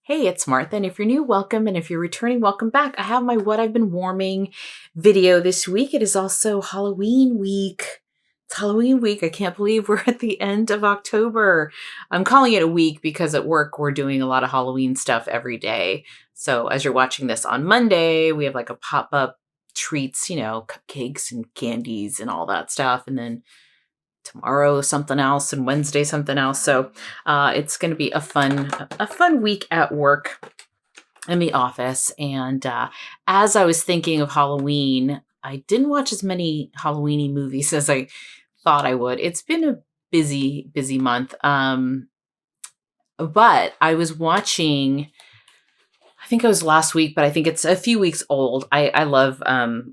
Hey, it's Martha, and if you're new, welcome, and if you're returning, welcome back. I have my What I've Been Warming video this week. It is also Halloween week. It's Halloween week. I can't believe we're at the end of October. I'm calling it a week because at work we're doing a lot of Halloween stuff every day. So as you're watching this on Monday, we have like a pop-up treats, cupcakes and candies and all that stuff. And then tomorrow something else and Wednesday something else. So it's going to be a fun week at work in the office. And as I was thinking of Halloween, I didn't watch as many Halloweeny movies as I thought I would. It's been a busy month. But I was watching, I think it was last week, but I think it's a few weeks old. I love,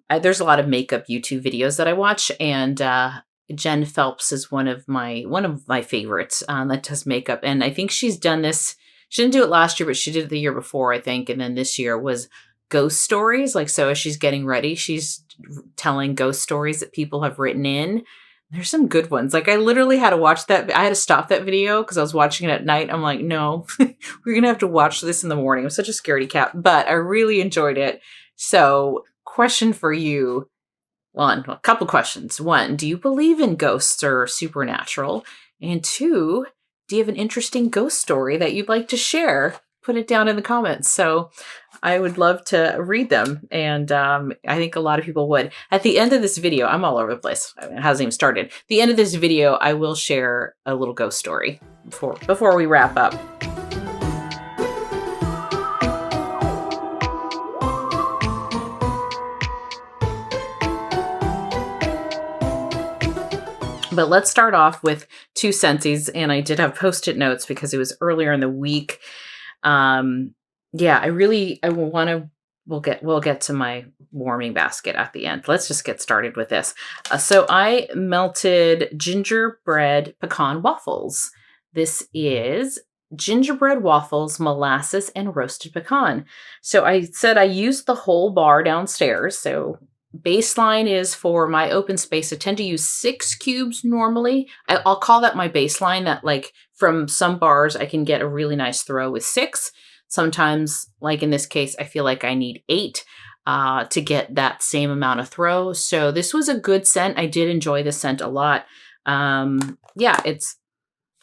there's a lot of makeup YouTube videos that I watch, and Jen Phelps is one of my favorites that does makeup. And I think she's done this. She didn't do it last year, but she did it the year before, I think. And then this year was ghost stories. Like, so as she's getting ready, she's telling ghost stories that people have written in. There's some good ones. Like, I literally had to watch that. I had to stop that video because I was watching it at night. I'm like, no, we're going to have to watch this in the morning. I'm such a scaredy cat, but I really enjoyed it. So question for you. A couple questions. One, do you believe in ghosts or supernatural? And two, do you have an interesting ghost story that you'd like to share? Put it down in the comments. So I would love to read them. And I think a lot of people would. At the end of this video, I'm all over the place. It hasn't even started. At the end of this video, I will share a little ghost story before we wrap up. But let's start off with two Scentsy's, and I did have Post-it notes because it was earlier in the week. We'll get to my warming basket at the end. Let's just get started with this. So I melted gingerbread pecan waffles. This is gingerbread waffles, molasses, and roasted pecan. So I said I used the whole bar downstairs. So baseline is for my open space. I tend to use 6 cubes normally. I'll call that my baseline. That, like, from some bars, I can get a really nice throw with 6. Sometimes, like in this case, I feel like I need 8 to get that same amount of throw. So this was a good scent. I did enjoy the scent a lot.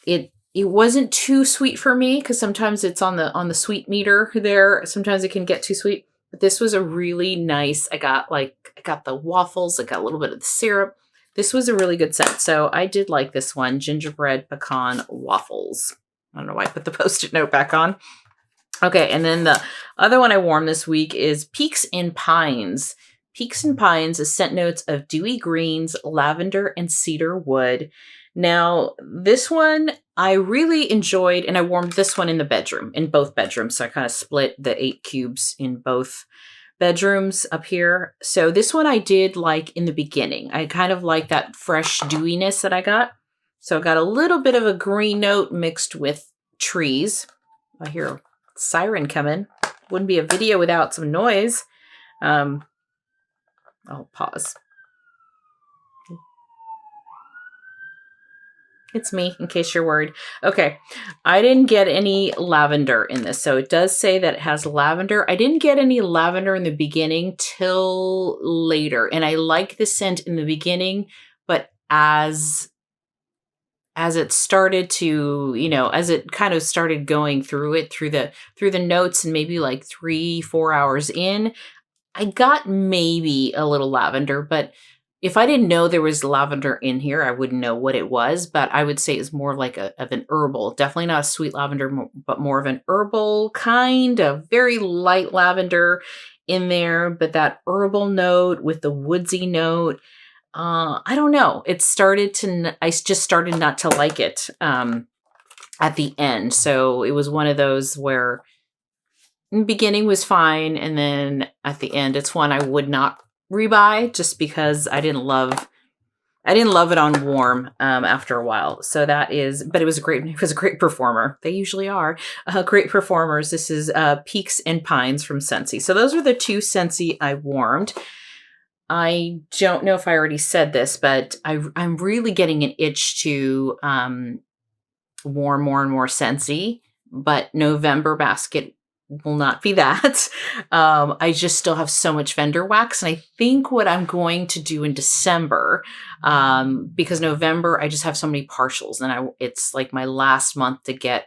It wasn't too sweet for me because sometimes it's on the sweet meter there. Sometimes it can get too sweet. But this was a really nice, I got the waffles, I got a little bit of the syrup. This was a really good scent. So I did like this one, gingerbread pecan waffles. I don't know why I put the Post-it note back on. Okay, and then the other one I warmed this week is Peaks and Pines. Peaks and Pines is scent notes of dewy greens, lavender, and cedar wood. Now, this one I really enjoyed, and I warmed this one in both bedrooms. So I kind of split the 8 cubes in both bedrooms up here. So this one I did like in the beginning. I kind of like that fresh dewiness that I got. So I got a little bit of a green note mixed with trees. I hear a siren coming. Wouldn't be a video without some noise. I'll pause. It's me, in case you're worried. Okay, I didn't get any lavender in this. So it does say that it has lavender. I didn't get any lavender in the beginning till later. And I like the scent in the beginning, but as it started to, as it kind of started going through the notes, and maybe like 3-4 hours in, I got maybe a little lavender, but if I didn't know there was lavender in here, I wouldn't know what it was, but I would say it's more like of an herbal. Definitely not a sweet lavender, but more of an herbal kind of very light lavender in there, but that herbal note with the woodsy note. I don't know. I just started not to like it at the end. So it was one of those where in the beginning was fine, and then at the end, it's one I would not rebuy just because I didn't love it on warm after a while. So but it was a great performer. They usually are great performers. This is Peaks and Pines from Scentsy. So those are the two Scentsy I warmed. I don't know if I already said this, but I'm really getting an itch to warm more and more Scentsy. But November basket will not be that. I just still have so much vendor wax. And I think what I'm going to do in December, because November, I just have so many partials and it's like my last month to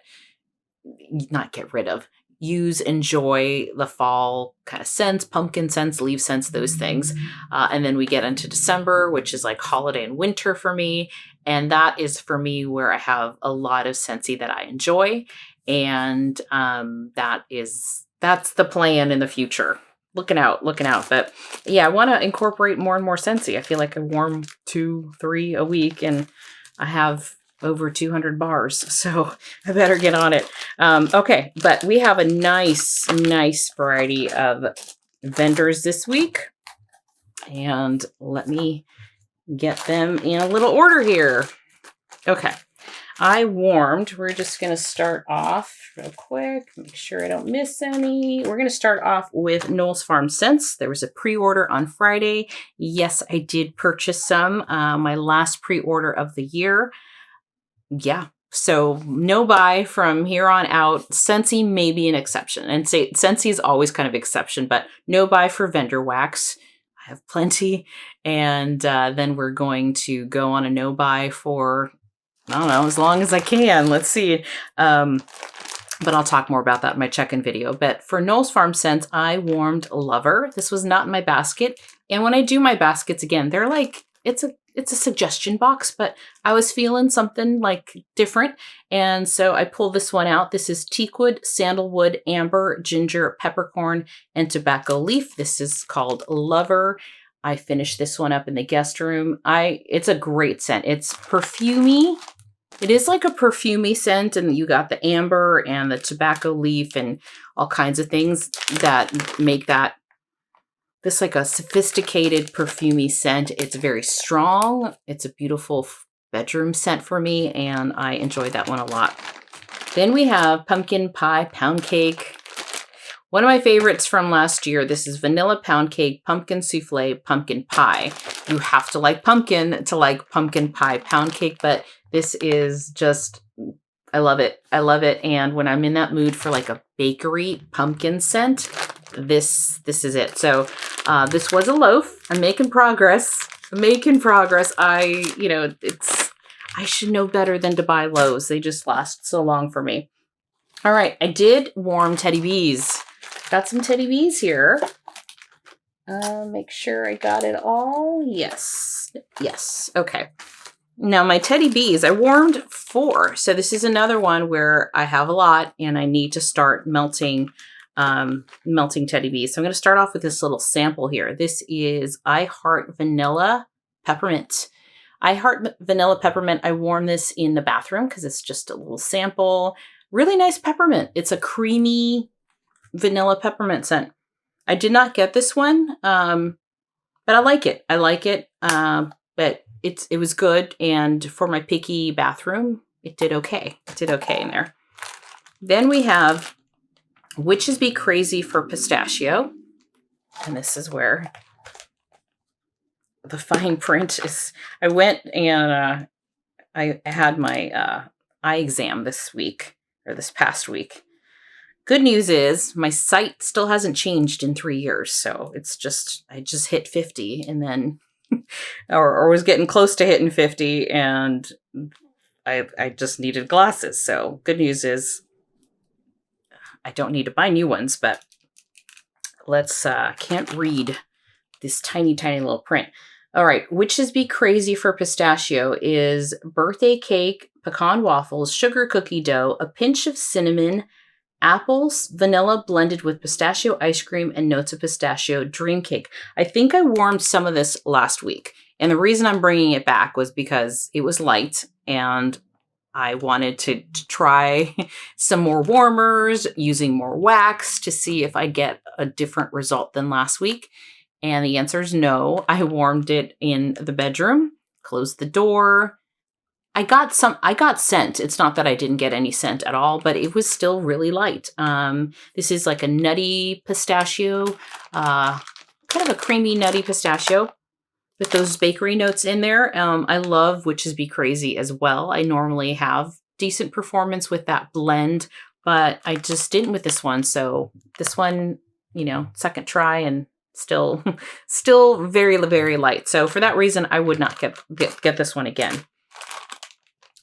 not get rid of, use, enjoy the fall kind of scents, pumpkin scents, leaf scents, those things. And then we get into December, which is like holiday and winter for me. And that is for me where I have a lot of Scentsy that I enjoy. And that's the plan in the future. Looking out. But yeah, I want to incorporate more and more Scentsy. I feel like I warm 2-3 a week and I have over 200 bars, so I better get on it. Okay, but we have a nice variety of vendors this week, and let me get them in a little order here. Okay, we're just going to start off real quick, make sure I don't miss any. We're going to start off with Knowles Farm Scents. There was a pre-order on Friday. Yes, I did purchase some, my last pre-order of the year. Yeah, so no buy from here on out. Scentsy may be an exception, and Scentsy is always kind of exception, but no buy for vendor wax. I have plenty, and then we're going to go on a no buy for, I don't know, as long as I can. Let's see. But I'll talk more about that in my check-in video. But for Knowles Farm Scents, I warmed Lover. This was not in my basket, and when I do my baskets again, they're like, it's a suggestion box, but I was feeling something like different. And so I pulled this one out. This is teakwood, sandalwood, amber, ginger, peppercorn, and tobacco leaf. This is called Lover. I finished this one up in the guest room. It's a great scent. It's perfumey. It is like a perfumey scent, and you got the amber and the tobacco leaf and all kinds of things that make this like a sophisticated perfumey scent. It's very strong. It's a beautiful bedroom scent for me, and I enjoyed that one a lot. Then we have Pumpkin Pie Pound Cake. One of my favorites from last year. This is Vanilla Pound Cake, Pumpkin Souffle, Pumpkin Pie. You have to like pumpkin to like Pumpkin Pie Pound Cake, but this is just, I love it. I love it. And when I'm in that mood for like a bakery pumpkin scent, this is it. So this was a loaf. I'm making progress. I should know better than to buy loaves. They just last so long for me. All right, I did warm teddy bees. Got some teddy bees here. Make sure I got it all. Yes. Okay. Now my teddy bees, I warmed 4. So this is another one where I have a lot and I need to start melting teddy bees. So I'm going to start off with this little sample here. This is I Heart Vanilla Peppermint. I Heart Vanilla Peppermint. I warm this in the bathroom because it's just a little sample. Really nice peppermint. It's a creamy vanilla peppermint scent. I did not get this one, but I like it. But it was good, and for my picky bathroom, it did okay. It did okay in there. Then we have Witches Be Crazy for Pistachio, and this is where the fine print is. I went and I had my eye exam this past week. Good news is my sight still hasn't changed in 3 years, so I just hit 50 and then or was getting close to hitting 50, and I just needed glasses. So good news is I don't need to buy new ones, but can't read this tiny little print. All right, Witches Be Crazy for Pistachio is birthday cake, pecan waffles, sugar cookie dough, a pinch of cinnamon, apples, vanilla blended with pistachio ice cream, and notes of pistachio dream cake. I think I warmed some of this last week. And the reason I'm bringing it back was because it was light and I wanted to try some more warmers using more wax to see if I get a different result than last week. And the answer is no. I warmed it in the bedroom, closed the door. I got scent. It's not that I didn't get any scent at all, but it was still really light. This is like a nutty pistachio, kind of a creamy nutty pistachio with those bakery notes in there. I love Witches Be Crazy as well. I normally have decent performance with that blend, but I just didn't with this one. So this one, you know, second try and still very, very light. So for that reason, I would not get this one again.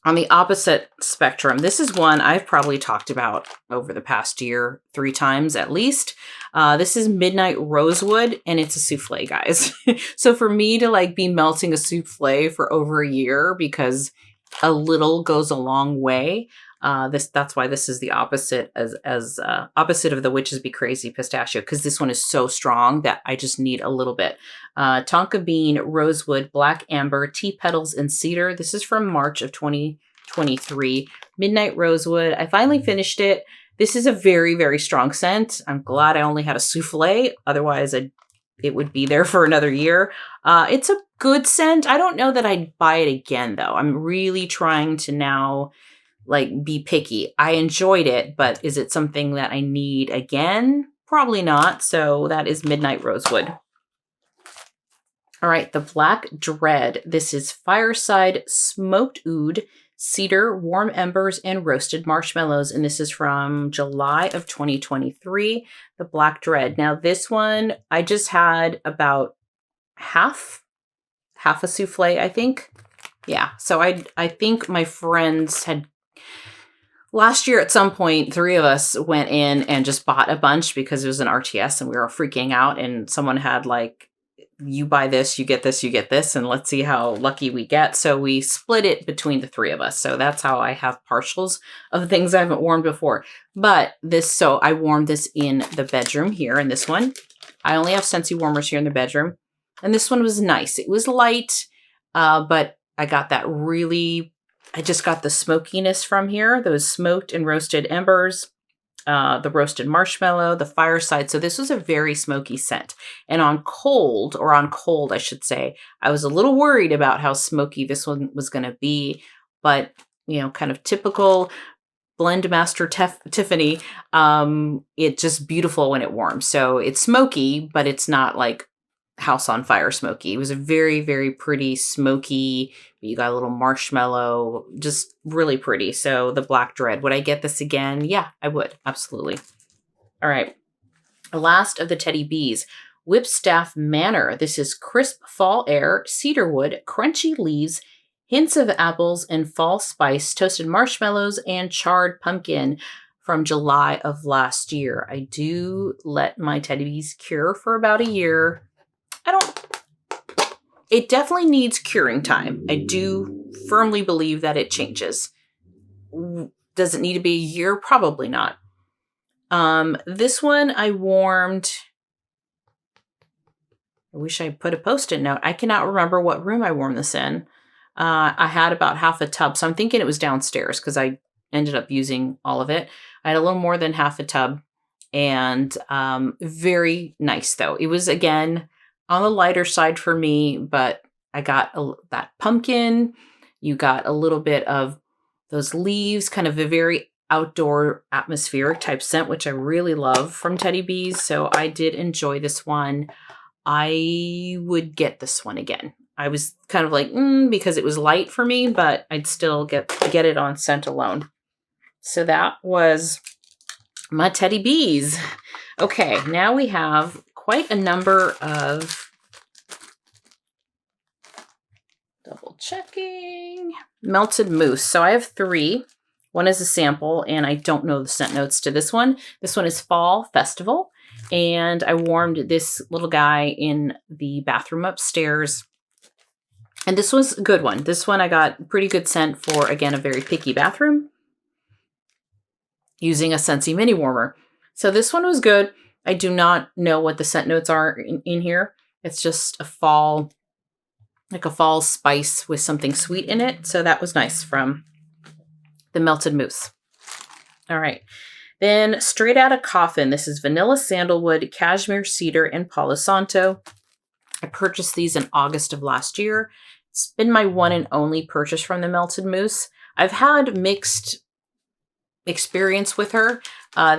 On the opposite spectrum, this is one I've probably talked about over the past year 3 times at least. This is Midnight Rosewood, and it's a souffle, guys. So for me to like be melting a souffle for over a year because a little goes a long way. That's why this is the opposite as opposite of the Witches Be Crazy pistachio, because this one is so strong that I just need a little bit. Tonka bean, rosewood, black amber, tea petals, and cedar. This is from March of 2023. Midnight Rosewood. I finally finished it. This is a very, very strong scent. I'm glad I only had a souffle. Otherwise, it would be there for another year. It's a good scent. I don't know that I'd buy it again, though. I'm really trying to now like be picky. I enjoyed it, but is it something that I need again? Probably not. So that is Midnight Rosewood. All right, the Black Dread. This is Fireside Smoked Oud, Cedar, Warm Embers, and Roasted Marshmallows. And this is from July of 2023, the Black Dread. Now this one, I just had about half a souffle, I think. Yeah, so I think my friends had last year at some point, 3 of us went in and just bought a bunch because it was an RTS and we were freaking out, and someone had like, you buy this, you get this, you get this, and let's see how lucky we get. So we split it between the 3 of us. So that's how I have partials of things I haven't warmed before. But so I warmed this in the bedroom here in this one. I only have Scentsy warmers here in the bedroom. And this one was nice. It was light, but I got that I just got the smokiness from here, those smoked and roasted embers, the roasted marshmallow, the fireside. So this was a very smoky scent. And on cold, I should say, I was a little worried about how smoky this one was going to be. But, you know, kind of typical Blend Master Tiffany, it's just beautiful when it warms. So it's smoky, but it's not like house on fire smoky. It was a very, very pretty smoky. You got a little marshmallow, just really pretty. So the Black Dread. Would I get this again? Yeah, I would. Absolutely. All right. The last of the Teddy Bees, Whipstaff Manor. This is crisp fall air, cedarwood, crunchy leaves, hints of apples and fall spice, toasted marshmallows, and charred pumpkin from July of last year. I do let my Teddy Bees cure for about a year. It definitely needs curing time. I do firmly believe that it changes. Does it need to be a year? Probably not. This one I warmed. I wish I put a Post-it note. I cannot remember what room I warmed this in. I had about half a tub, so I'm thinking it was downstairs because I ended up using all of it. I had a little more than half a tub, and very nice though. It was, again, on the lighter side for me, but I got that pumpkin. You got a little bit of those leaves, kind of a very outdoor atmospheric type scent, which I really love from Teddy Bees. So I did enjoy this one. I would get this one again. I was kind of like, because it was light for me, but I'd still get it on scent alone. So that was my Teddy Bees. Okay, now we have quite a number of, double checking, melted mousse. So I have 3. One is a sample, and I don't know the scent notes to this one. This one is Fall Festival, and I warmed this little guy in the bathroom upstairs. And this was a good one. This one I got pretty good scent for, again, a very picky bathroom using a Scentsy mini warmer. So this one was good. I do not know what the scent notes are in here. It's just a fall, like a fall spice with something sweet in it. So that was nice from the melted mousse. All right. Then Straight Outta Coffin. This is vanilla sandalwood, cashmere cedar, and Palo Santo. I purchased these in August of last year. It's been my one and only purchase from the melted mousse. I've had mixed experience with her.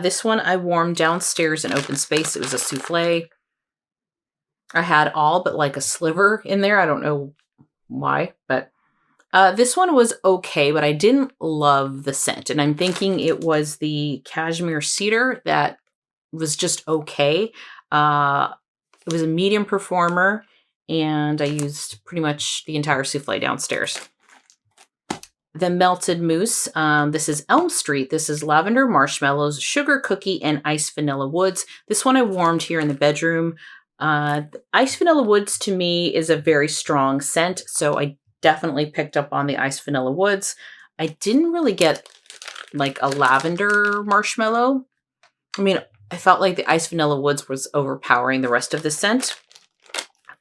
This one I warmed downstairs in open space. It was a souffle. I had all but like a sliver in there. I don't know why, but This one was okay, but I didn't love the scent. And I'm thinking it was the cashmere cedar that was just okay. It was a medium performer, and I used pretty much the entire souffle downstairs. The melted mousse. This is Elm Street. This is lavender marshmallows, sugar cookie, and iced vanilla woods. This one I warmed here in the bedroom. Iced vanilla woods to me is a very strong scent, so I definitely picked up on the iced vanilla woods. I didn't really get like a lavender marshmallow. I mean, I felt like the iced vanilla woods was overpowering the rest of the scent,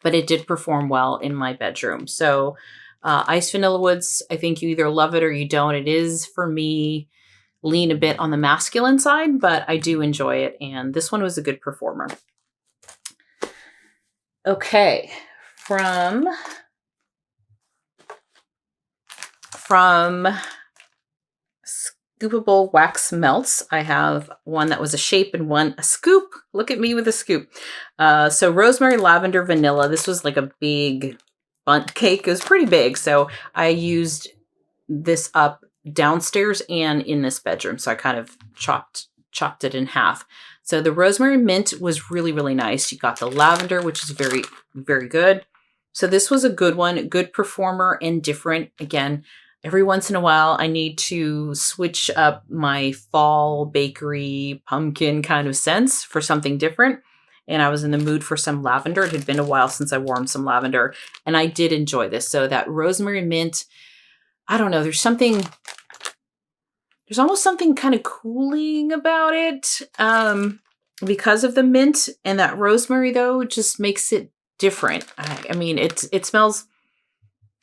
but it did perform well in my bedroom. So iced vanilla woods, I think you either love it or you don't. It is, for me, lean a bit on the masculine side, but I do enjoy it. And this one was a good performer. Okay, from Scoopable Wax Melts, I have one that was a shape and one a scoop. Look at me with a scoop. So rosemary, lavender, vanilla. This was like a big bundt cake. It was pretty big, so I used this up downstairs and in this bedroom. So I kind of chopped it in half. So the rosemary mint was really, really nice. You got the lavender, which is very, very good. So this was a good one, good performer and different. Again, every once in a while, I need to switch up my fall bakery pumpkin kind of scents for something different. And I was in the mood for some lavender. It had been a while since I warmed some lavender, and I did enjoy this. So that rosemary mint, I don't know, there's almost something kind of cooling about it because of the mint, and that rosemary though just makes it different. I mean, it smells,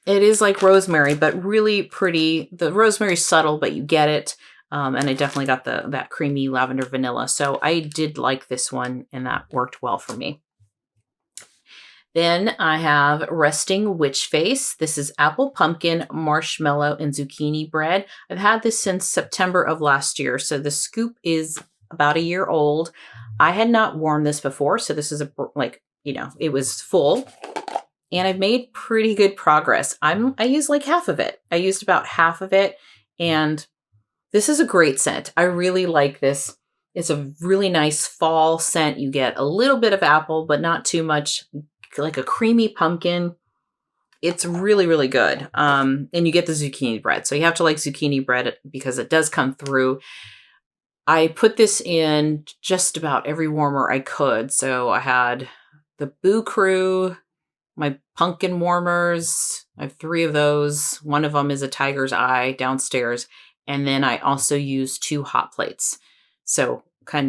it is like rosemary, but really pretty. The rosemary's subtle, but you get it. And I definitely got that creamy lavender vanilla. So I did like this one, and that worked well for me. Then I have Resting Witch Face. This is apple, pumpkin, marshmallow, and zucchini bread. I've had this since September of last year. So the scoop is about a year old. I had not warmed this before. So this is it was full. And I've made pretty good progress. I used like half of it. I used about half of it. And this is a great scent. I really like this. It's a really nice fall scent. You get a little bit of apple, but not too much, like a creamy pumpkin. It's really, really good. And you get the zucchini bread. So you have to like zucchini bread because it does come through. I put this in just about every warmer I could. So I had the Boo Crew, my pumpkin warmers. I have 3 of those. One of them is a tiger's eye downstairs. And then I also use 2 hot plates. So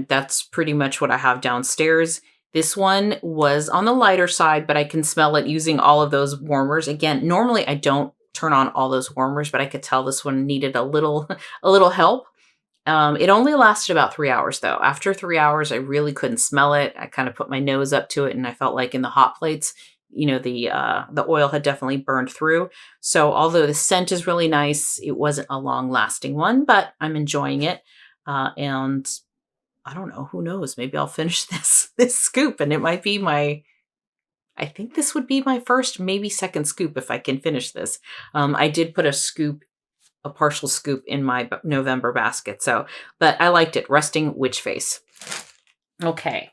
that's pretty much what I have downstairs. This one was on the lighter side, but I can smell it using all of those warmers. Again, normally I don't turn on all those warmers, but I could tell this one needed a little help. It only lasted about 3 hours though. After 3 hours, I really couldn't smell it. I kind of put my nose up to it, and I felt like in the hot plates, the oil had definitely burned through. So although the scent is really nice, it wasn't a long lasting one, but I'm enjoying it. And I don't know, who knows? Maybe I'll finish this scoop, and it might be I think this would be my first, maybe second scoop if I can finish this. I did put a partial scoop in my November basket. But I liked it. Resting Witch Face. Okay.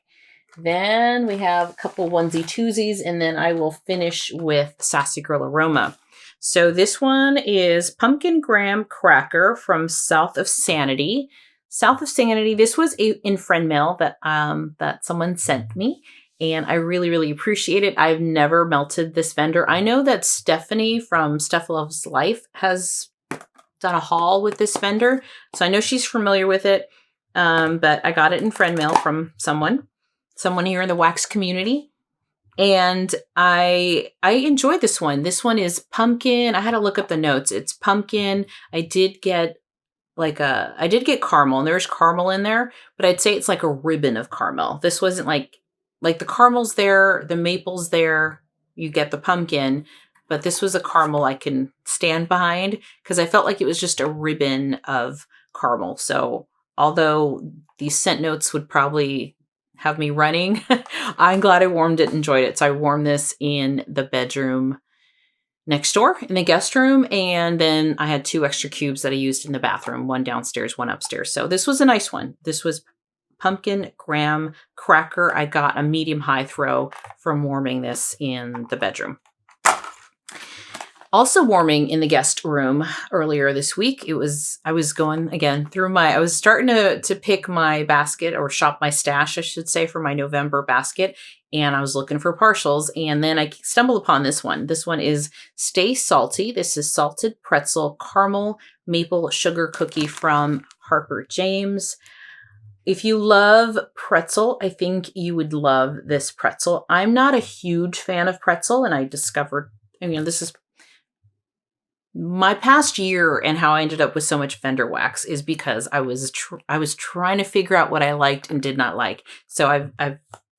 Then we have a couple onesie twosies, and then I will finish with Sassy Girl Aroma. So this one is Pumpkin Graham Cracker from South of Sanity. South of Sanity, this was in friend mail that someone sent me, and I really, really appreciate it. I've never melted this vendor. I know that Stephanie from Steph Loves Life has done a haul with this vendor, so I know she's familiar with it, but I got it in friend mail from someone here in the wax community. And I enjoyed this one. This one is pumpkin. I had to look up the notes. It's pumpkin. I did get caramel, and there's caramel in there, but I'd say it's like a ribbon of caramel. This wasn't like the caramel's there, the maple's there, you get the pumpkin, but this was a caramel I can stand behind because I felt like it was just a ribbon of caramel. So although these scent notes would probably have me running, I'm glad I warmed it, enjoyed it. So I warmed this in the bedroom next door in the guest room. And then I had 2 extra cubes that I used in the bathroom, one downstairs, one upstairs. So this was a nice one. This was pumpkin graham cracker. I got a medium high throw from warming this in the bedroom. Also warming in the guest room earlier this week, I was going again through I was starting to pick my basket, or shop my stash, I should say, for my November basket. And I was looking for partials, and then I stumbled upon this one. This one is Stay Salty. This is salted pretzel caramel maple sugar cookie from Harper James. If you love pretzel, I think you would love this pretzel. I'm not a huge fan of pretzel, and I discovered, this is my past year, and how I ended up with so much fender wax is because I was trying to figure out what I liked and did not like. So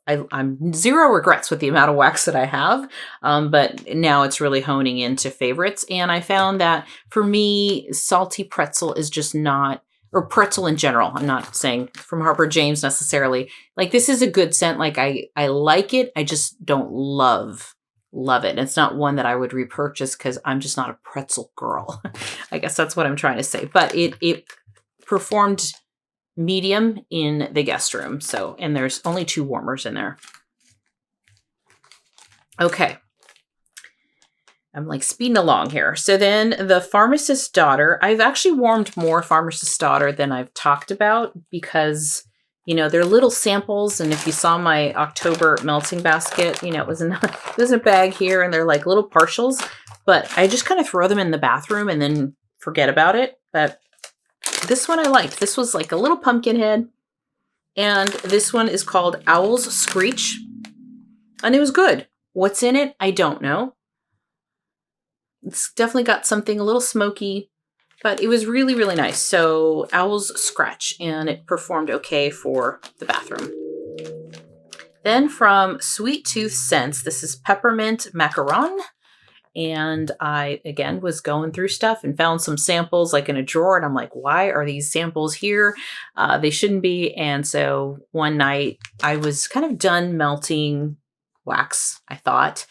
I'm zero regrets with the amount of wax that I have, but now it's really honing into favorites. And I found that for me, salty pretzel is just not, or pretzel in general. I'm not saying from Harper James necessarily. Like, this is a good scent. Like, I like it. I just don't love it. It's not one that I would repurchase because I'm just not a pretzel girl. I guess that's what I'm trying to say. But it performed medium in the guest room. So, and there's only 2 warmers in there. Okay. I'm like speeding along here. So then the Pharmacist Daughter, I've actually warmed more Pharmacist Daughter than I've talked about because, they're little samples. And if you saw my October melting basket, it was a bag here, and they're like little partials, but I just kind of throw them in the bathroom and then forget about it. But this one I liked. This was like a little pumpkin head. And this one is called Owl's Screech. And it was good. What's in it? I don't know. It's definitely got something a little smoky, but it was really, really nice. So Owl's Scratch, and it performed okay for the bathroom. Then from Sweet Tooth Scents, this is Peppermint Macaron. And I, again, was going through stuff and found some samples like in a drawer. And I'm like, why are these samples here? They shouldn't be. And so one night I was kind of done melting wax, I thought.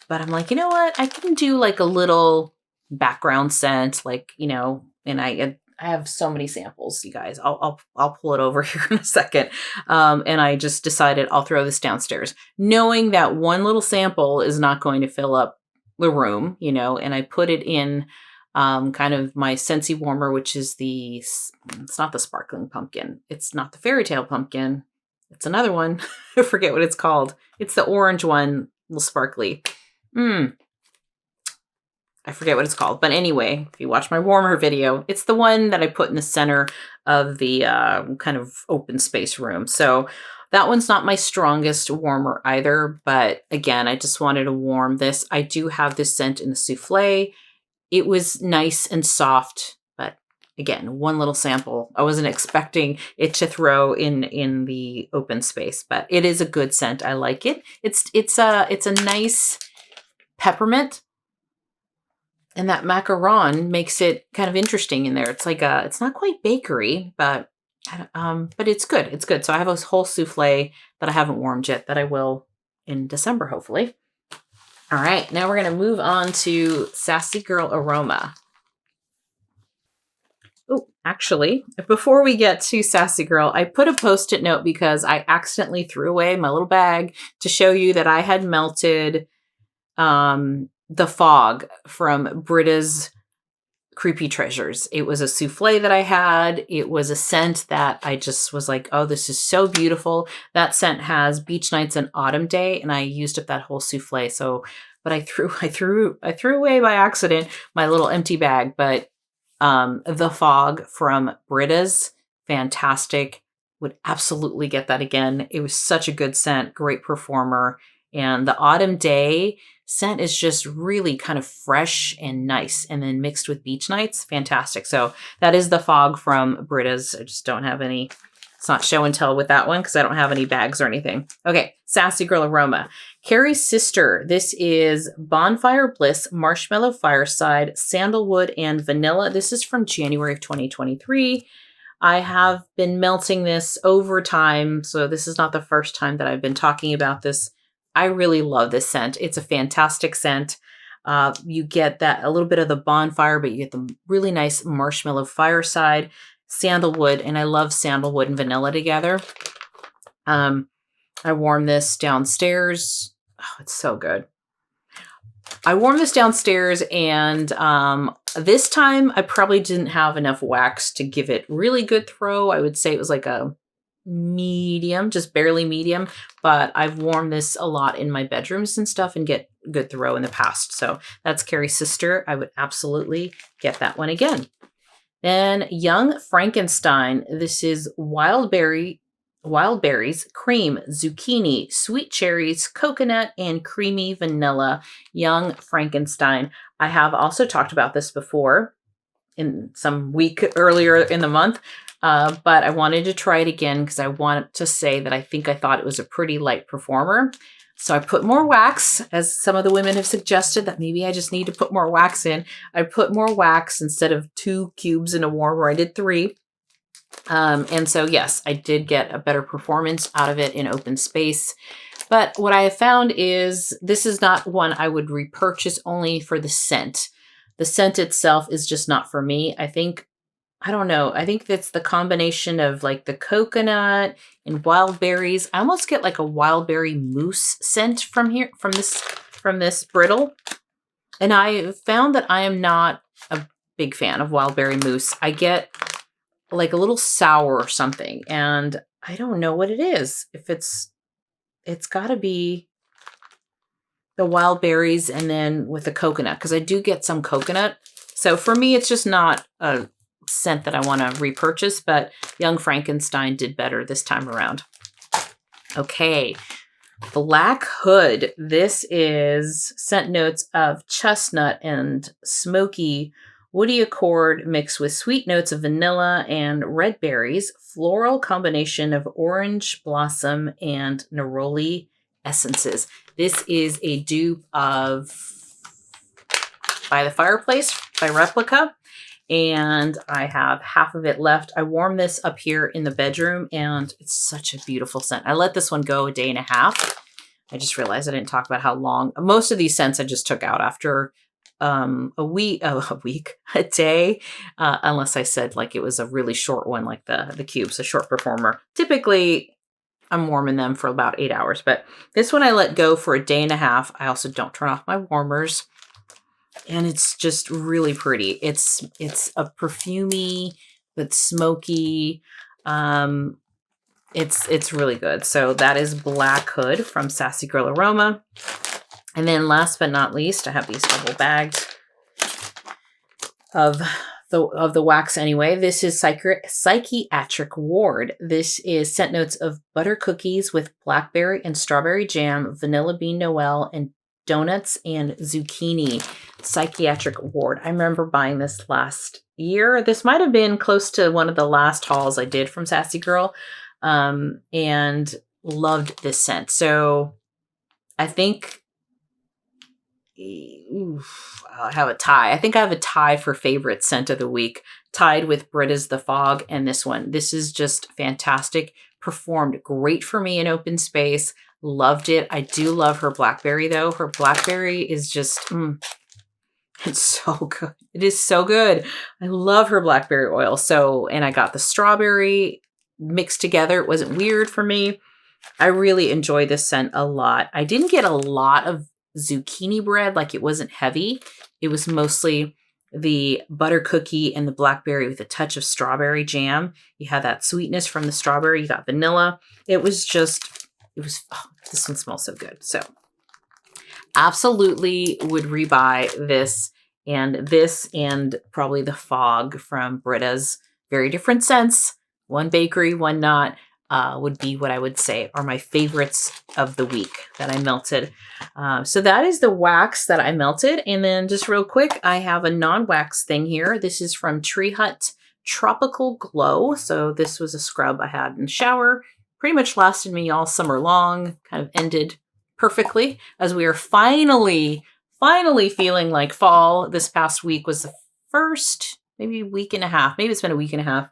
But I'm like, you know what? I can do like a little background scent, like, and I have so many samples, you guys. I'll pull it over here in a second. And I just decided I'll throw this downstairs, knowing that one little sample is not going to fill up the room, and I put it in kind of my Scentsy warmer, which is it's not the sparkling pumpkin. It's not the fairy tale pumpkin. It's another one. I forget what it's called. It's the orange one, little sparkly. I forget what it's called. But anyway, if you watch my warmer video, it's the one that I put in the center of the kind of open space room. So that one's not my strongest warmer either. But again, I just wanted to warm this. I do have this scent in the souffle. It was nice and soft. But again, one little sample. I wasn't expecting it to throw in the open space. But it is a good scent. I like it. It's a nice peppermint. And that macaron makes it kind of interesting in there. It's like it's not quite bakery, but it's good. It's good. So I have a whole souffle that I haven't warmed yet that I will in December, hopefully. All right, now we're going to move on to Sassy Girl Aroma. Oh, actually, before we get to Sassy Girl, I put a Post-it note because I accidentally threw away my little bag to show you that I had melted the fog from Brutta's Creepy Treasures. It was a souffle that I had. It was a scent that I just was like, oh, this is so beautiful. That scent has Beach Nights and Autumn Day, and I used up that whole souffle. So, but I threw away by accident my little empty bag. But the fog from Brutta's, fantastic. Would absolutely get that again. It was such a good scent, great performer. And the Autumn Day scent is just really kind of fresh and nice, and then mixed with Beach Nights, fantastic. So that is the fog from Brutta's. I just don't have any, it's not show and tell with that one because I don't have any bags or anything. Okay, Sassy Girl Aroma. Carrie's Sister. This is Bonfire Bliss, Marshmallow Fireside, Sandalwood, and Vanilla. This is from January of 2023. I have been melting this over time, so this is not the first time that I've been talking about this. I really love this scent. It's a fantastic scent. You get that a little bit of the bonfire, but you get the really nice marshmallow fireside, sandalwood, and I love sandalwood and vanilla together. I warm this downstairs. Oh, it's so good. I warmed this downstairs, and this time I probably didn't have enough wax to give it really good throw. I would say it was like a medium, just barely medium, but I've warmed this a lot in my bedrooms and stuff and get good throw in the past. So that's Carrie's sister. I would absolutely get that one again. Then Young Frankenstein. This is wild berries, cream, zucchini, sweet cherries, coconut, and creamy vanilla. Young Frankenstein. I have also talked about this before in some week earlier in the month, but I wanted to try it again because I want to say that I thought it was a pretty light performer. So I put more wax, as some of the women have suggested that maybe I just need to put more wax in. I put more wax instead of 2 cubes in a warmer. I did 3. And so, yes, I did get a better performance out of it in open space. But what I have found is this is not one I would repurchase only for the scent. The scent itself is just not for me. I don't know. I think that's the combination of like the coconut and wild berries. I almost get like a wild berry mousse scent from this brittle. And I found that I am not a big fan of wild berry mousse. I get like a little sour or something, and I don't know what it is. If it's got to be the wild berries and then with the coconut, because I do get some coconut. So for me, it's just not a scent that I want to repurchase, but Young Frankenstein did better this time around. Okay, Black Hood. This is scent notes of chestnut and smoky woody accord mixed with sweet notes of vanilla and red berries, floral combination of orange blossom and neroli essences. This is a dupe of By the Fireplace by Replica, and I have half of it left. I warmed this up here in the bedroom, and it's such a beautiful scent. I let this one go a day and a half. I just realized I didn't talk about how long. Most of these scents I just took out after a day, unless I said like it was a really short one, like the cubes, a short performer. Typically, I'm warming them for about 8 hours, but this one I let go for a day and a half. I also don't turn off my warmers, and it's just really pretty. It's a perfumey but smoky. It's really good. So that is Black Hood from Sassy Girl Aroma. And then last but not least, I have these double bags of the wax anyway. This is Psychiatric Ward. This is scent notes of butter cookies with blackberry and strawberry jam, vanilla bean Noel, and donuts and zucchini. Psychiatric Ward. I remember buying this last year. This might have been close to one of the last hauls I did from Sassy Girl, and loved this scent. So I think I have a tie. I think I have a tie for favorite scent of the week, tied with Brutta's The Fog and this one. This is just fantastic. Performed great for me in open space. Loved it. I do love her blackberry though. Her blackberry is just, it's so good. It is so good. I love her blackberry oil. So, and I got the strawberry mixed together. It wasn't weird for me. I really enjoy this scent a lot. I didn't get a lot of zucchini bread, like it wasn't heavy. It was mostly the butter cookie and the blackberry with a touch of strawberry jam. You had that sweetness from the strawberry. You got vanilla. This one smells so good. So absolutely would rebuy this and probably the Fog from Brutta's. Very different scents. One bakery, one not. Would be what I would say are my favorites of the week that I melted. So that is the wax that I melted. And then just real quick, I have a non-wax thing here. This is from Tree Hut Tropical Glow. So this was a scrub I had in the shower. Pretty much lasted me all summer long. Kind of ended perfectly as we are finally feeling like fall. This past week was the first, maybe week and a half. Maybe it's been a week and a half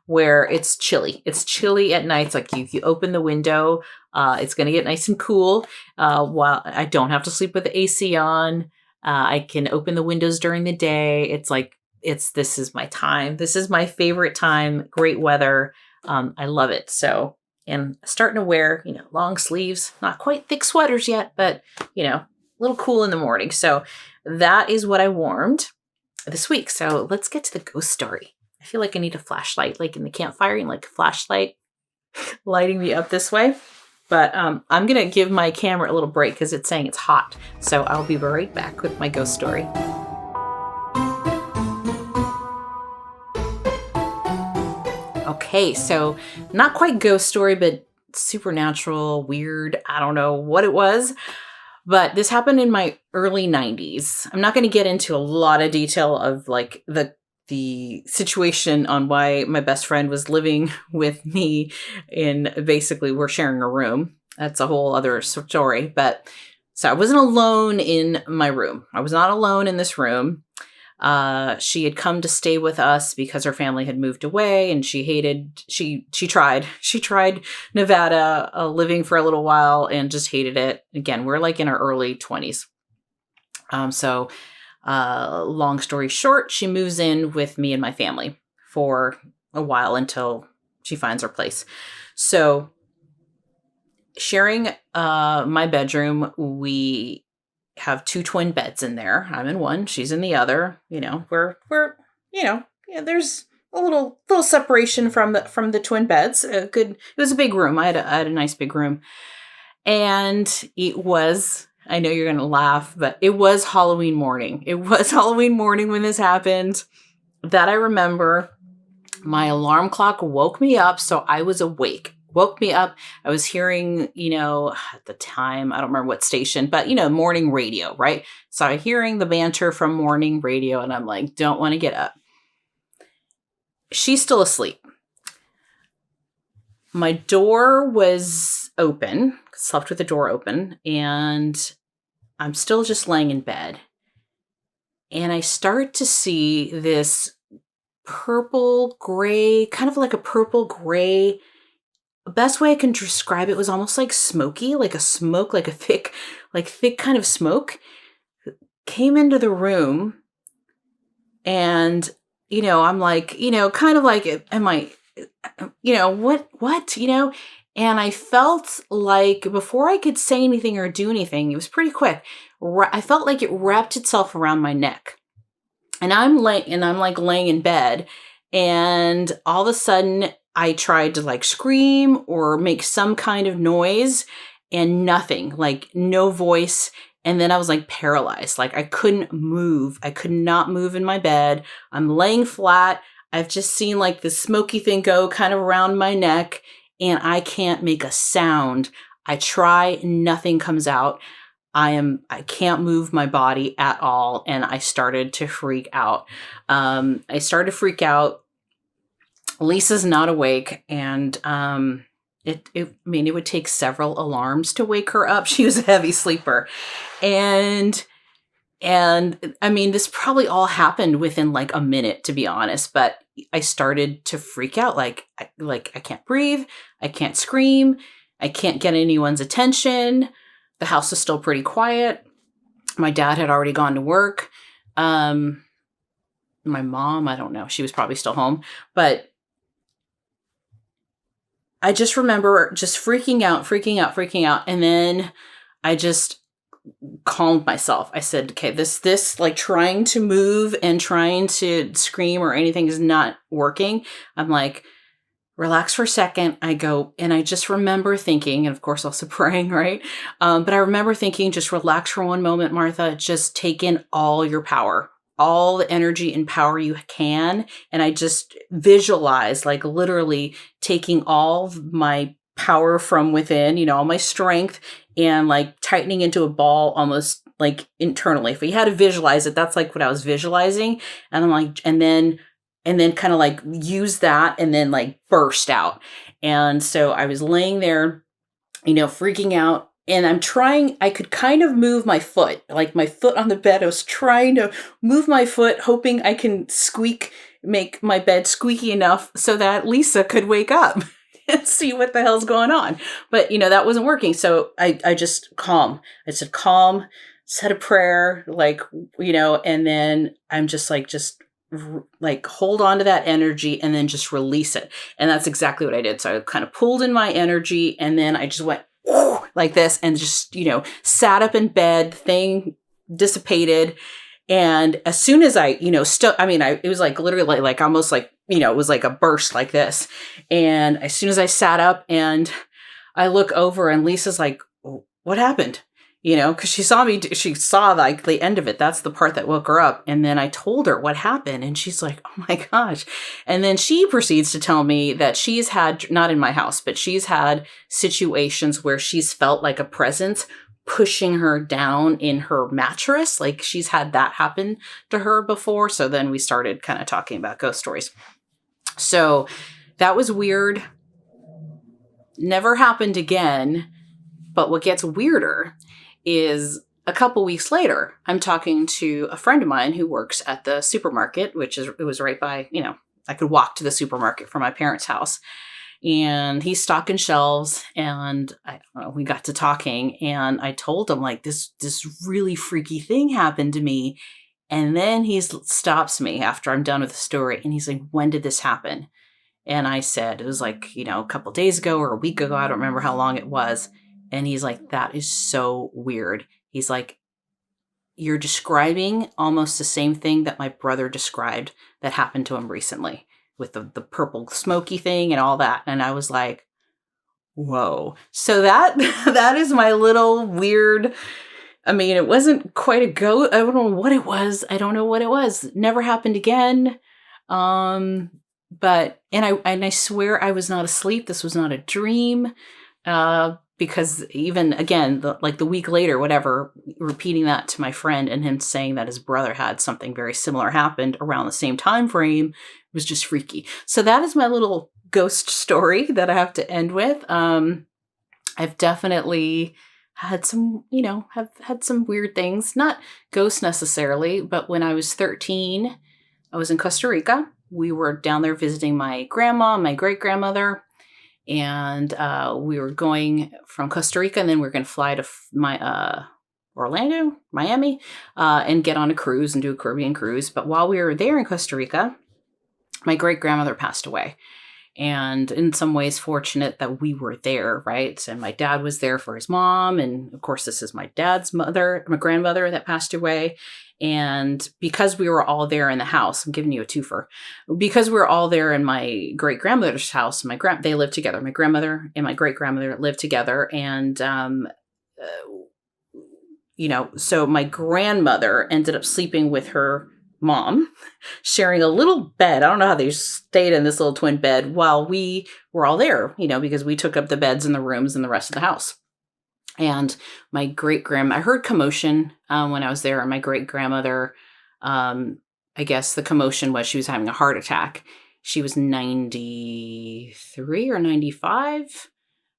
where it's chilly. It's chilly at nights. Like if you open the window, it's going to get nice and cool while I don't have to sleep with the AC on. I can open the windows during the day. It's like, this is my time. This is my favorite time. Great weather. I love it. So, and starting to wear, long sleeves, not quite thick sweaters yet, but, a little cool in the morning. So that is what I warmed this week. So let's get to the ghost story. I feel like I need a flashlight, like in the campfire, and like a flashlight lighting me up this way. But I'm going to give my camera a little break because it's saying it's hot. So I'll be right back with my ghost story. Okay, so not quite ghost story, but supernatural, weird. I don't know what it was, but this happened in my early 90s. I'm not going to get into a lot of detail of like the situation on why my best friend was living with me basically we're sharing a room. That's a whole other story. But so I wasn't alone in my room. I was not alone in this room. She had come to stay with us because her family had moved away, and she tried Nevada, living for a little while and just hated it. Again, we're like in our early 20s. Long story short, she moves in with me and my family for a while until she finds her place. So sharing, my bedroom, we have 2 twin beds in there. I'm in one, she's in the other. We're there's a little separation from the twin beds. It was a big room. I had a nice big room, and it was, I know you're gonna laugh, but it was Halloween morning. It was Halloween morning when this happened. That I remember. My alarm clock woke me up, so I was awake. Woke me up. I was hearing, at the time, I don't remember what station, but, morning radio, right? So I'm hearing the banter from morning radio, and I'm like, don't want to get up. She's still asleep. My door was open, slept with the door open, and I'm still just laying in bed. And I start to see this purple gray, kind of like a purple gray. The best way I can describe it was almost like smoky, like a smoke, like a thick kind of smoke came into the room. And, I'm like, kind of like, am I, what, and I felt like before I could say anything or do anything, it was pretty quick. I felt like it wrapped itself around my neck, and I'm laying in bed, and all of a sudden I tried to like scream or make some kind of noise, and nothing, like no voice. And then I was like paralyzed. Like I couldn't move. I could not move in my bed. I'm laying flat. I've just seen like this smoky thing go kind of around my neck, and I can't make a sound. I try, nothing comes out. I can't move my body at all. And I started to freak out. Lisa's not awake, and it would take several alarms to wake her up. She was a heavy sleeper. And this probably all happened within like a minute, to be honest, but I started to freak out. Like I can't breathe. I can't scream. I can't get anyone's attention. The house was still pretty quiet. My dad had already gone to work. My mom, I don't know. She was probably still home, but I just remember just freaking out. And then I just calmed myself. I said, okay, this like trying to move and trying to scream or anything is not working. I'm like, relax for a second. I go, and I just remember thinking, and of course also praying, right? But I remember thinking, just relax for one moment, Martha, just take in all your power, all the energy and power you can. And I just visualize like literally taking all of my power from within, all my strength, and like tightening into a ball almost like internally. If you had to visualize it, that's like what I was visualizing. And I'm like, and then kind of like use that and then like burst out. And so I was laying there, freaking out. And I could kind of move my foot, like my foot on the bed. I was trying to move my foot, hoping I can make my bed squeaky enough so that Lisa could wake up and see what the hell's going on. But, that wasn't working. So I just calm. I said, calm, said a prayer, like, and then I'm just like hold on to that energy and then just release it. And that's exactly what I did. So I kind of pulled in my energy and then I just went like this and just, sat up in bed, thing dissipated. And as soon as I, it was like literally like almost like, it was like a burst like this. And as soon as I sat up and I look over and Lisa's like, what happened? Because she saw like the end of it. That's the part that woke her up. And then I told her what happened. And she's like, oh my gosh. And then she proceeds to tell me that she's had, not in my house, but she's had situations where she's felt like a presence pushing her down in her mattress. Like she's had that happen to her before. So then we started kind of talking about ghost stories. So that was weird. Never happened again. But what gets weirder is a couple weeks later, I'm talking to a friend of mine who works at the supermarket, it was right by, I could walk to the supermarket from my parents' house. And he's stocking shelves and we got to talking and I told him like this really freaky thing happened to me. And then he stops me after I'm done with the story and he's like, when did this happen? And I said, it was like, a couple days ago or a week ago. I don't remember how long it was. And he's like, that is so weird. He's like, you're describing almost the same thing that my brother described that happened to him recently with the purple smoky thing and all that. And I was like, whoa. So that is my little weird, it wasn't quite a ghost. I don't know what it was. Never happened again. But I swear I was not asleep. This was not a dream. Because even again, the week later, whatever, repeating that to my friend and him saying that his brother had something very similar happened around the same time frame was just freaky. So that is my little ghost story that I have to end with. I've definitely had some, have had some weird things, not ghosts necessarily, but when I was 13, I was in Costa Rica. We were down there visiting my grandma, my great grandmother. And we were going from Costa Rica and then we were going to fly to Orlando, Miami, and get on a cruise and do a Caribbean cruise. But while we were there in Costa Rica, my great grandmother passed away. And in some ways fortunate that we were there, right? And my dad was there for his mom. And of course, this is my dad's mother, my grandmother that passed away. And because we were all there in the house, I'm giving you a twofer. Because we were all there in my great grandmother's house, they lived together. My grandmother and my great grandmother lived together. And, so my grandmother ended up sleeping with her mom, sharing a little bed. I don't know how they stayed in this little twin bed while we were all there, because we took up the beds in the rooms and the rest of the house. And my great-grandma, I heard commotion when I was there. And my great-grandmother, I guess the commotion was she was having a heart attack. She was 93 or 95.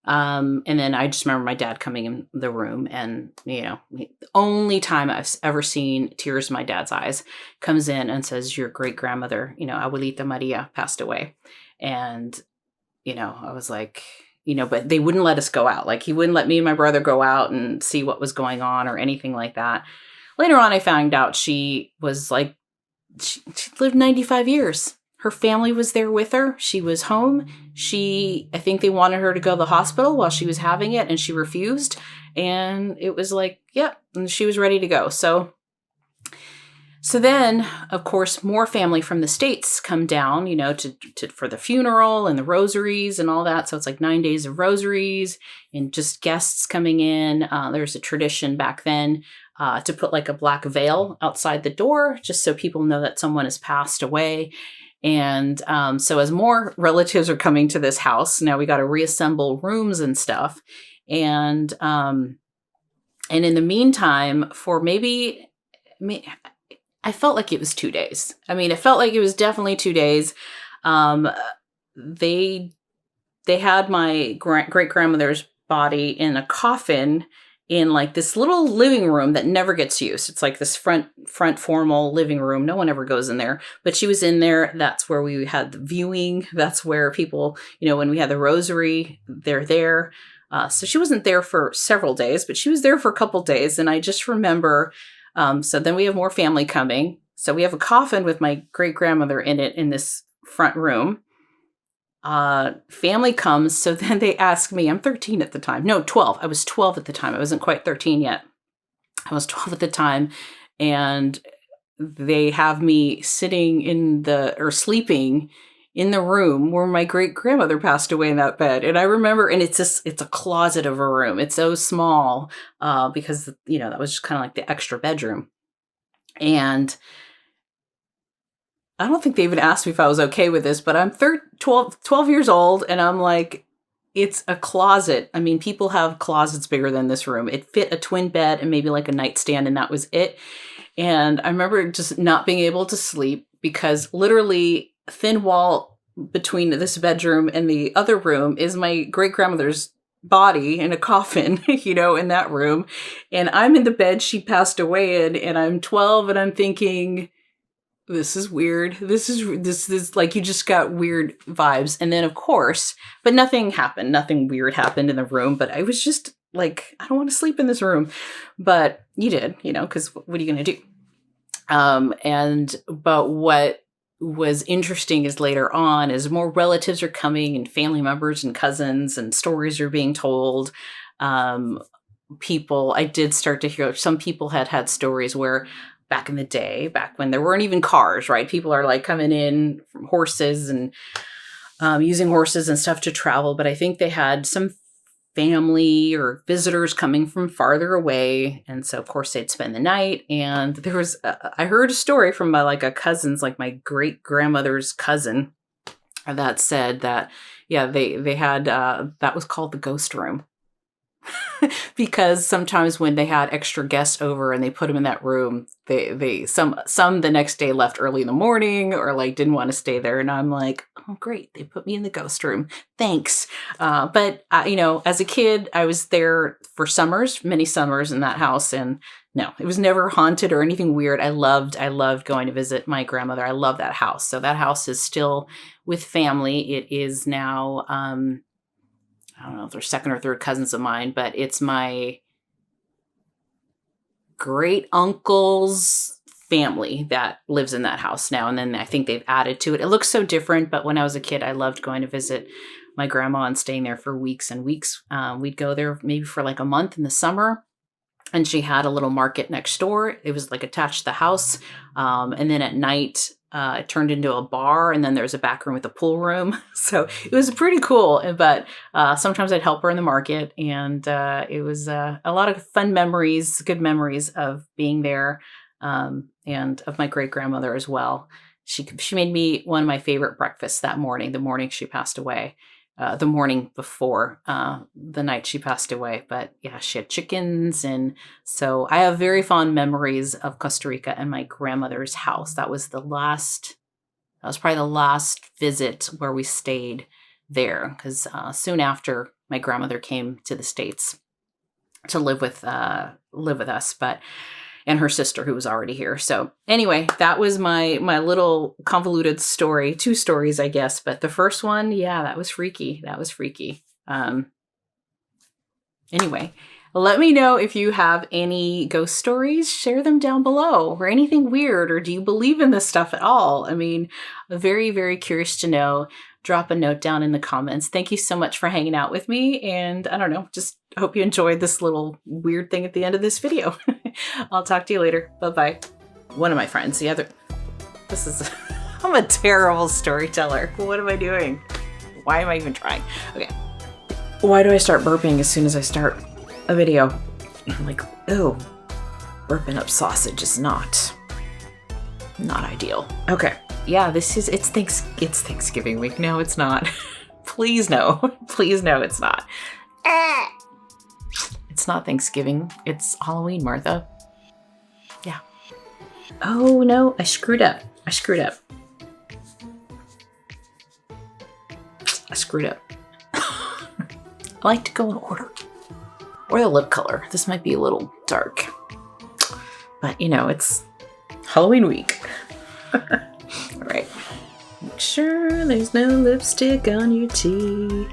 And then I just remember my dad coming in the room and, the only time I've ever seen tears in my dad's eyes, comes in and says, your great-grandmother, Abuelita Maria, passed away. And, I was like, but they wouldn't let us go out. Like he wouldn't let me and my brother go out and see what was going on or anything like that. Later on, I found out she was like, she lived 95 years. Her family was there with her. She was home. I think they wanted her to go to the hospital while she was having it and she refused. And it was like, yeah, and she was ready to go. So then, of course, more family from the States come down, for the funeral and the rosaries and all that. So it's like 9 days of rosaries and just guests coming in. There's a tradition back then to put like a black veil outside the door, just so people know that someone has passed away. And so as more relatives are coming to this house, now we got to reassemble rooms and stuff. And in the meantime, for I felt like it was 2 days. It felt like it was definitely 2 days. They had my great-grandmother's body in a coffin in like this little living room that never gets used. It's like this front formal living room. No one ever goes in there, but she was in there. That's where we had the viewing. That's where people, when we had the rosary, they're there. So she wasn't there for several days, but she was there for a couple days. And I just remember, so then we have more family coming. So we have a coffin with my great grandmother in it in this front room. Family comes. So then they ask me, I'm 13 at the time. No, 12. I was 12 at the time. I wasn't quite 13 yet. I was 12 at the time. And they have me sitting sleeping in the room where my great grandmother passed away in that bed. And I remember, and it's a closet of a room. It's so small, because, that was just kind of like the extra bedroom. And I don't think they even asked me if I was okay with this, but I'm 12 years old, and I'm like, it's a closet. I mean, people have closets bigger than this room. It fit a twin bed and maybe like a nightstand, and that was it. And I remember just not being able to sleep because literally thin wall between this bedroom and the other room is my great grandmother's body in a coffin, in that room. And I'm in the bed she passed away in, and I'm 12, and I'm thinking, this is weird. This is like, you just got weird vibes. And then of course, but nothing happened. Nothing weird happened in the room, but I was just like, I don't want to sleep in this room, but you did, because what are you going to do? But what was interesting is later on, as more relatives are coming and family members and cousins and stories are being told, I did start to hear, some people had stories where back in the day, back when there weren't even cars, right? People are like coming in from horses and using horses and stuff to travel. But I think they had some family or visitors coming from farther away. And so of course they'd spend the night. And there was, I heard a story from my cousin's, like my great grandmother's cousin, that said that, yeah, they had, that was called the ghost room. Because sometimes when they had extra guests over and they put them in that room, some the next day left early in the morning or like didn't want to stay there. And I'm like, oh, great. They put me in the ghost room. Thanks. But as a kid, I was there for many summers in that house. And no, it was never haunted or anything weird. I loved going to visit my grandmother. I love that house. So that house is still with family. It is now, I don't know if they're second or third cousins of mine, but it's my great uncle's family that lives in that house now. And then I think they've added to it. It looks so different, but when I was a kid, I loved going to visit my grandma and staying there for weeks and weeks. We'd go there maybe for like a month in the summer. And she had a little market next door. It was like attached to the house. And then at night, it turned into a bar, and then there's a back room with a pool room. So it was pretty cool. But sometimes I'd help her in the market, and it was a lot of fun memories, good memories of being there, and of my great grandmother as well. She made me one of my favorite breakfasts that morning, the morning she passed away. The morning before the night she passed away. But yeah, she had chickens. And so I have very fond memories of Costa Rica and my grandmother's house. That was probably the last visit where we stayed there. Because soon after, my grandmother came to the States to live with us. And her sister, who was already here. So anyway, that was my little convoluted story. 2 stories, I guess. But the first one, yeah, that was freaky. Anyway, let me know if you have any ghost stories. Share them down below, or anything weird, or do you believe in this stuff at all? I mean, very, very curious to know. Drop a note down in the comments. Thank you so much for hanging out with me. And I don't know, just hope you enjoyed this little weird thing at the end of this video. I'll talk to you later. Bye-bye. One of my friends, I'm a terrible storyteller. What am I doing? Why am I even trying? Okay. Why do I start burping as soon as I start a video? I'm like, oh, burping up sausage is not ideal. Okay. Yeah, it's Thanksgiving week. No, it's not. Please no. Please no, it's not. It's not Thanksgiving. It's Halloween, Martha. Yeah. Oh no, I screwed up. I like to go in order. Or the lip color. This might be a little dark. But it's Halloween week. All right. Make sure there's no lipstick on your teeth.